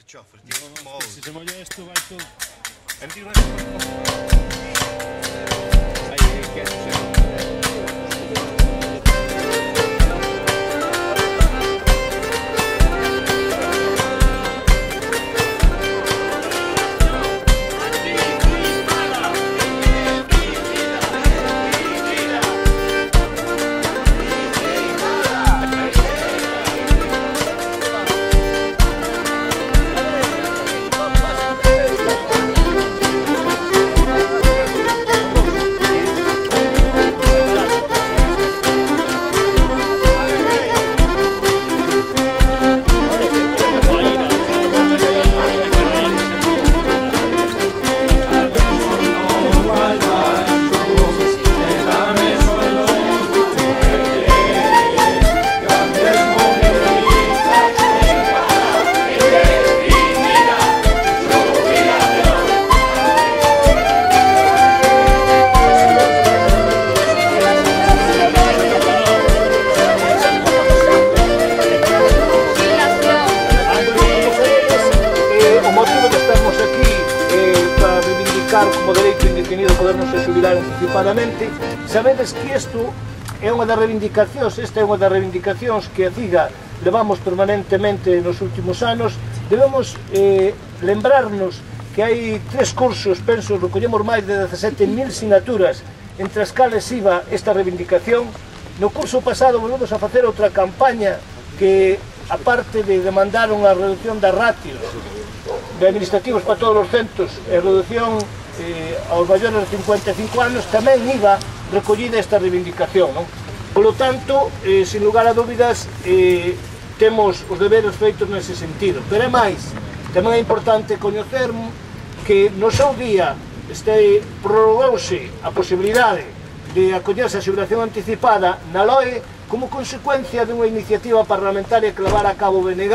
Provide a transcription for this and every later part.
carchofas, tío, como... Si se molla esto, vai todo... Aí, que como dereito indefinido podernos xubilar anticipadamente. Sabedes que isto é unha das reivindicacións, esta é unha das reivindicacións que a CIGA levamos permanentemente nos últimos anos. Debemos lembrarnos que hai 3 cursos, penso, recollemos máis de 17.000 sinaturas, entre as cales iba esta reivindicación. No curso pasado volvemos a facer outra campaña que, aparte de demandar unha reducción das ratios de administrativos para todos os centros e reducción aos maiores de 55 anos, tamén iba recollida esta reivindicación, non? Polo tanto, sin lugar a dúbidas, temos os deberes feitos nese sentido. Pero é máis, tamén é importante coñecer que no seu día prorrogouse a posibilidade de acollerse a xubilación anticipada na LOE como consecuencia dunha iniciativa parlamentaria que levara a cabo o BNG,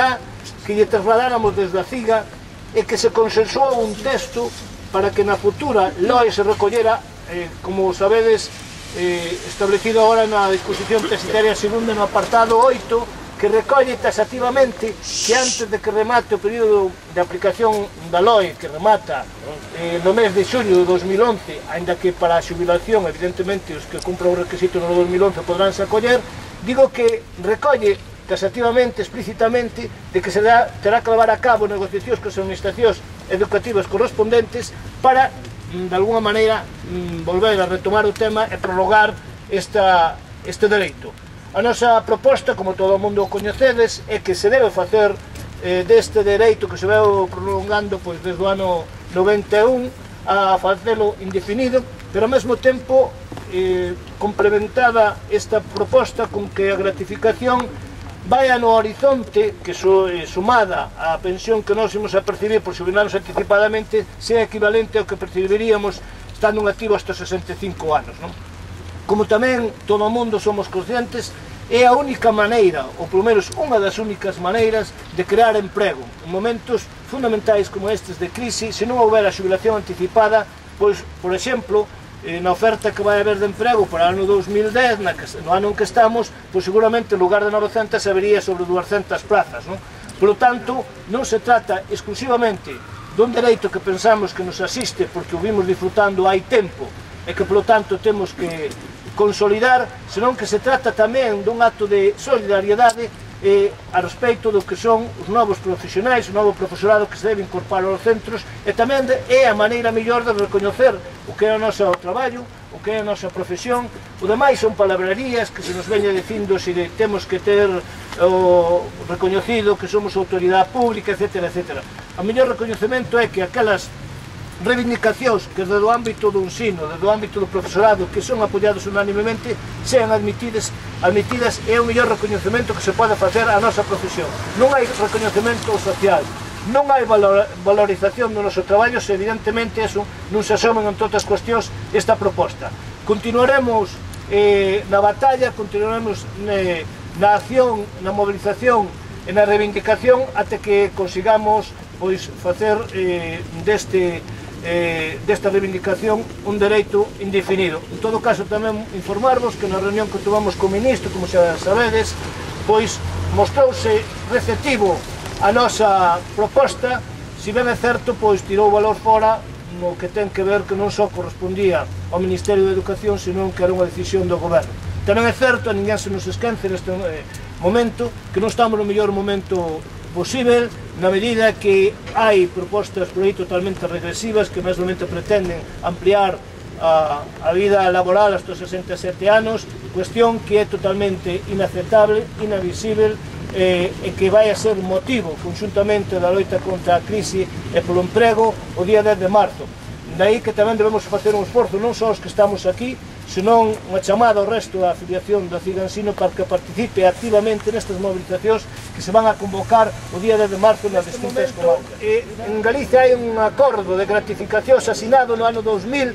que lle trasladáramos desde a CIGA e que se consensuou un texto para que na futura LOE se recollera, como sabedes, establecido agora na disposición transitoria segunda no apartado 8, que recolle taxativamente que antes de que remate o período de aplicación da LOE, que remata no mes de xullo de 2011, ainda que para a xubilación, evidentemente, os que cumpran o requisito no 2011 podránse acoller, digo que recolle taxativamente, explícitamente, de que se terá que levar a cabo negociacións con as administracións educativas correspondentes para, de alguna maneira, volver a retomar o tema e prorrogar este dereito. A nosa proposta, como todo o mundo coñecedes, é que se debe facer deste dereito que se veu prolongando desde o ano 91 a facelo indefinido, pero ao mesmo tempo complementada esta proposta con que a gratificación vai no horizonte que sumada á pensión que nós imos a percibir por xubilarnos anticipadamente sea equivalente ao que percibiríamos estando en activo hasta 65 anos, non? Como tamén todo o mundo somos conscientes, é a única maneira, ou polo menos unha das únicas maneiras de crear emprego. En momentos fundamentais como estes de crise, se non houber a xubilación anticipada, pois, por exemplo, na oferta que vai haber de emprego para o ano 2010, no ano en que estamos, pois seguramente en lugar de 900 habería sobre 200 plazas, non? Por lo tanto, non se trata exclusivamente dun dereito que pensamos que nos asiste porque o vimos disfrutando hai tempo e que, polo tanto, temos que consolidar, senón que se trata tamén dun acto de solidariedade a respecto do que son os novos profesionais, o novo profesorado que se debe incorporar aos centros, e tamén é a maneira mellor de recoñecer o que é o noso traballo, o que é a nosa profesión. O demais son palabrerías que se nos veña dicindo se temos que ter recoñecido que somos autoridade pública, etc. O mellor recoñecemento é que aquelas reivindicacións que desde o ámbito do ensino, desde o ámbito do profesorado, que son apoiados unanimemente, sean admitidas é o mellor recoñecemento que se pode facer á nosa profesión. Non hai recoñecemento social, non hai valorización do noso traballo se evidentemente eso non se asomen en todas as cuestións esta proposta. Continuaremos na batalla, continuaremos na acción, na movilización e na reivindicación até que consigamos facer desta reivindicación un dereito indefinido. En todo caso, tamén informarvos que na reunión que tuvamos co ministro, como xa sabedes, pois mostrouse receptivo a nosa proposta, se ben é certo, pois tirou valor fora no que ten que ver que non só correspondía ao Ministerio de Educación, senón que era unha decisión do Goberno. Tamén é certo, a ninguén se nos esquece neste momento, que non estamos no mellor momento posible, na medida que hai propostas por aí totalmente regresivas que mesmamente pretenden ampliar a vida laboral hasta os 67 anos, cuestión que é totalmente inaceptable, inadmisible, e que vai a ser motivo conjuntamente da loita contra a crise e polo emprego o día 10 de marzo. Daí que tamén debemos facer un esforzo, non só os que estamos aquí, senón unha chamada ao resto da afiliación da Cigansino para que participe activamente nestas movilizacións que se van a convocar o día 10 de marzo nas distintas comarcas. En Galicia hai un acordo de gratificacións asinado no ano 2000,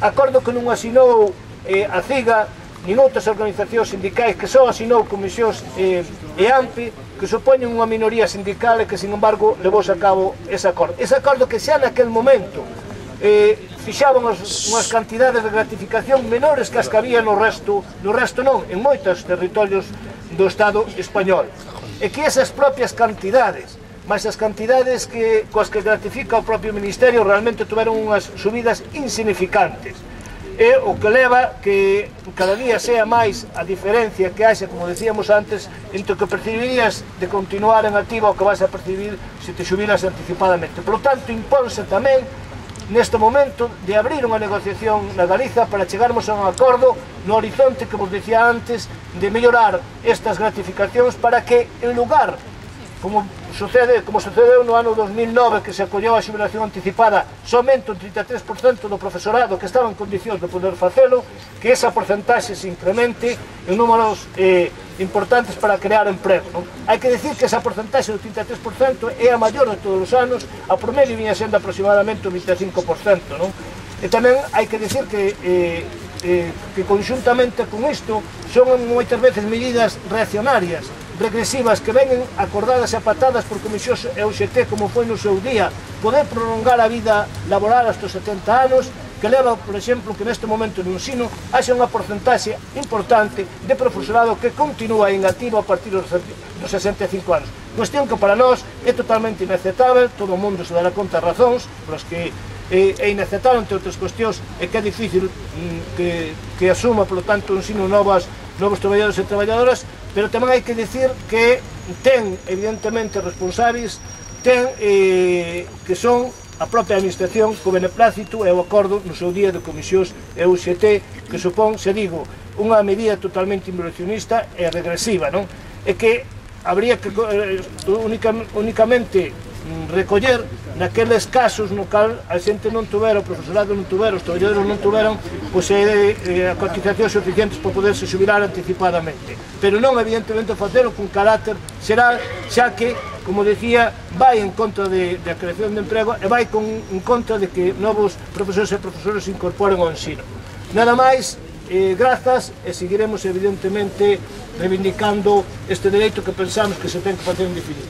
acordo que non asinou a CIGA nin outras organizacións sindicais, que só asinou comisións e AMPI, que supoñen unha minoría sindical e que, sin embargo, levouse a cabo ese acordo. Ese acordo que xa naquel momento fixaban unhas cantidades de gratificación menores que as que había no resto non, en moitos territorios do Estado español. E que esas propias cantidades, mas as cantidades coas que gratifica o propio Ministerio, realmente tuveron unhas subidas insignificantes. É o que leva que cada día sea máis a diferencia que haxa, como decíamos antes, entre o que percibirías de continuar en activo o que vas a percibir se te xubilas anticipadamente. Por lo tanto, impónse tamén neste momento de abrir unha negociación na Galiza para chegarmos a un acordo no horizonte que vos decía antes de mellorar estas gratificacións para que, en lugar, como sucedeu no ano 2009, que se acolleu a xubilación anticipada somente un 33% do profesorado que estaba en condicións de poder facelo, que esa porcentaxe se incremente en números importantes para crear emprego. Hai que decir que esa porcentaxe do 33% é a maior de todos os anos, a promedio viña sendo aproximadamente o 25%. E tamén hai que decir que conjuntamente con isto son moitas veces medidas reaccionarias, regresivas, que venen acordadas e pactadas por comisións e UGT, como foi no seu día, poder prolongar a vida laboral hasta os 70 anos, que leva, por exemplo, que neste momento no ensino haxa unha porcentaxe importante de profesorado que continúa inactivo a partir dos 65 anos. Cuestión que para nós é totalmente inaceptável, todo o mundo se dará conta de razóns, polas que é inaceptável, entre outras cuestións, e que é difícil que asuma, por lo tanto, o ensino novos traballadores e traballadoras, pero tamén hai que dicir que ten, evidentemente, responsáveis, que son a propia administración co beneplácito e o acordo no seu día de comisións e UGT, que supón, se digo, unha medida totalmente involucionista e regresiva, non? E que habría que únicamente recoller naqueles casos no cal a xente non tuvera, o profesorado non tuvera, os traballadores non tuveran a cotizacións suficientes para poderse xubilar anticipadamente, pero non evidentemente facelo con carácter xeral, xa que, como decía, vai en contra da creación de emprego e vai en contra de que novos profesores e profesores se incorporen ao ensino. Nada máis, grazas, e seguiremos evidentemente reivindicando este dereito que pensamos que se ten que facer indefinido.